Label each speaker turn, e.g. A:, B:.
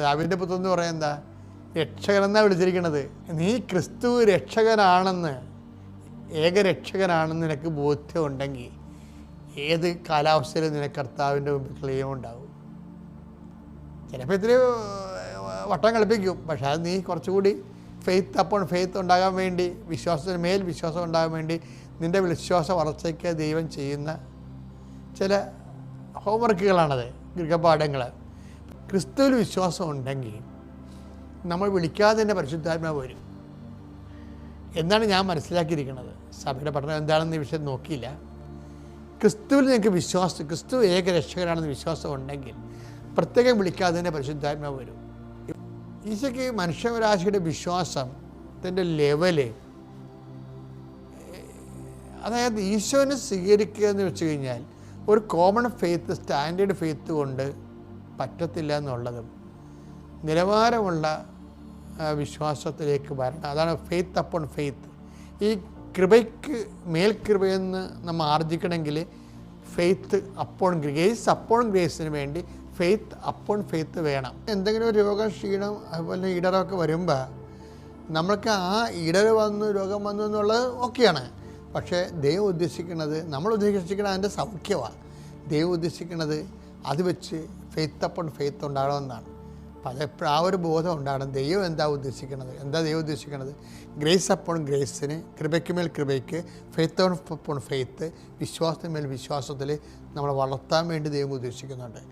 A: ദാവീദിന്റെ പുത്രൻ എന്ന് പറയാൻ എന്താ? രക്ഷകനെന്നാണ് വിളിച്ചിരിക്കുന്നത്. നീ ക്രിസ്തു രക്ഷകനാണെന്ന്, ഏകരക്ഷകനാണെന്ന് നിനക്ക് ബോധ്യമുണ്ടെങ്കിൽ ഏത് കാലാവസ്ഥയിലും നിനക്ക് കർത്താവിൻ്റെ മുമ്പിൽ ക്ലെയിം ഉണ്ടാവും. ചിലപ്പോൾ ഇത്തിരി വട്ടം കളിപ്പിക്കും, പക്ഷേ അത് നീ കുറച്ചുകൂടി ഫെയ്ത്ത് അപ്പോൺ ഫെയ്ത്ത് ഉണ്ടാകാൻ വേണ്ടി, വിശ്വാസത്തിന് മേൽ വിശ്വാസം ഉണ്ടാകാൻ വേണ്ടി നിൻ്റെ വിശ്വാസ വളർച്ചയ്ക്ക് ദൈവം ചെയ്യുന്ന ചില ഹോംവർക്കുകളാണത്, ഗൃഹപാഠങ്ങൾ. ക്രിസ്തുവിൽ വിശ്വാസം ഉണ്ടെങ്കിൽ നമ്മൾ വിളിക്കാതെ തന്നെ പരിശുദ്ധാത്മാവ് വരും എന്നാണ് ഞാൻ മനസ്സിലാക്കിയിരിക്കുന്നത്. സഭയുടെ പഠനം എന്താണെന്ന് ഈ വിഷയം നോക്കിയില്ല. ക്രിസ്തുവിൽ നിങ്ങൾക്ക് വിശ്വാസം, ക്രിസ്തു ഏക രക്ഷകനാണെന്ന് വിശ്വാസം ഉണ്ടെങ്കിൽ പ്രത്യേകം വിളിക്കാതെ തന്നെ പരിശുദ്ധാത്മാവ് വരും. ഈശോയ്ക്ക് മനുഷ്യരാശിയുടെ വിശ്വാസത്തിൻ്റെ ലെവല്, അതായത് ഈശോനെ സ്വീകരിക്കുക എന്ന് വെച്ച് കഴിഞ്ഞാൽ ഒരു കോമൺ ഫെയ്ത്ത്, സ്റ്റാൻഡേർഡ് ഫെയ്ത്ത് കൊണ്ട് പറ്റത്തില്ല എന്നുള്ളതും, നിലവാരമുള്ള വിശ്വാസത്തിലേക്ക് വരണം. അതാണ് ഫെയ്ത്ത് അപ്പോൺ ഫെയ്ത്ത്. ഈ കൃപയ്ക്ക് മേൽകൃപയെന്ന് നമ്മൾ ആർജിക്കണമെങ്കിൽ ഫെയ്ത്ത് അപ്പോൺ ഗ്രേസ് അപ്പോൺ ഗ്രേസിന് വേണ്ടി ഫെയ്ത്ത് അപ്പോൺ ഫെയ്ത്ത് വേണം. എന്തെങ്കിലും ഒരു രോഗം, ക്ഷീണം, അതുപോലെ ഇടറൊക്കെ വരുമ്പോൾ നമ്മൾക്ക് ആ ഇടർ വന്നു, രോഗം വന്നു എന്നുള്ളത് ഓക്കെയാണ്. പക്ഷേ ദൈവം ഉദ്ദേശിക്കുന്നത്, നമ്മൾ ഉദ്ദേശിക്കുന്നത് അതിൻ്റെ സൗഖ്യമാണ്. ദൈവം ഉദ്ദേശിക്കുന്നത് അത് വെച്ച് ഫെയ്ത്ത് അപ്പോൺ ഫെയ്ത്ത് ഉണ്ടാകണമെന്നാണ്. പലപ്പോഴും ആ ഒരു ബോധം ഉണ്ടാകണം. ദൈവം എന്താ ഉദ്ദേശിക്കുന്നത്, എന്താ ദൈവം ഉദ്ദേശിക്കുന്നത്? ഗ്രേസ് അപ്പോൺ ഗ്രേസിന്, കൃപയ്ക്ക് മേൽ കൃപയ്ക്ക്, ഫെയ്ത്ത് അപ്പോൺ ഫെയ്ത്ത്, വിശ്വാസത്തിന് മേൽ വിശ്വാസത്തിൽ നമ്മളെ വളർത്താൻ വേണ്ടി ദൈവം ഉദ്ദേശിക്കുന്നുണ്ട്.